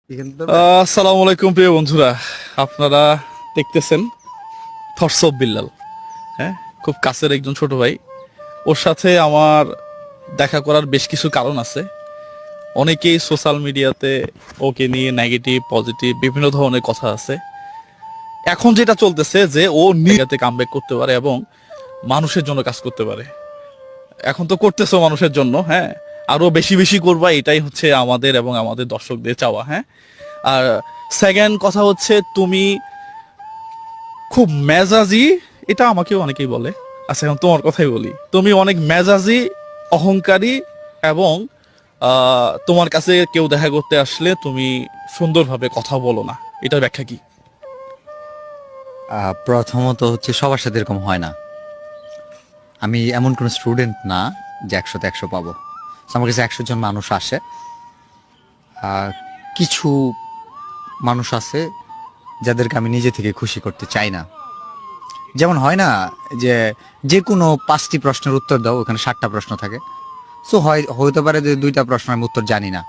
আসসালামু আলাইকুম প্রিয় বন্ধুরা, আপনারা দেখতেছেন থটস অফ বিল্লাল। হ্যাঁ, খুব কাছের একজন ছোট ভাই। ওর সাথে আমার দেখা করার বেশ কিছু কারণ আছে। অনেকেই সোশ্যাল মিডিয়াতে ওকে নিয়ে নেগেটিভ পজিটিভ বিভিন্ন ধরনের কথা আছে। এখন যেটা চলতেছে যে ও নিজেতে কামব্যাক করতে পারে এবং মানুষের জন্য কাজ করতে পারে। এখন তো করতেছো মানুষের জন্য, হ্যাঁ, আরো বেশি বেশি করবা, এটাই হচ্ছে আমাদের এবং আমাদের দর্শকদের চাওয়া। হ্যাঁ, আর সেকেন্ড কথা হচ্ছে তুমি খুব মেজাজি, এটা আমাকেও অনেকেই বলে। আচ্ছা, এখন তোমার কথাই বলি, তুমি অনেক মেজাজি, অহংকারী এবং তোমার কাছে কেউ দেখা করতে আসলে তুমি সুন্দরভাবে কথা বলো না, এটার ব্যাখ্যা কি? প্রথমত হচ্ছে সবার সাথে এরকম হয় না। আমি এমন কোনো স্টুডেন্ট না যে 100-তে 100 পাবো। So, আমার কাছে 100 জন মানুষ আসে। কিছু মানুষ আছে যাদেরকে আমি নিজে থেকে খুশি করতে চাই না। যেমন হয় না যে যে কোনো 5টি প্রশ্নের উত্তর দাও, ওখানে 7টা প্রশ্ন থাকে। সো হতে পারে যে 2টা প্রশ্ন আমি উত্তর জানি না,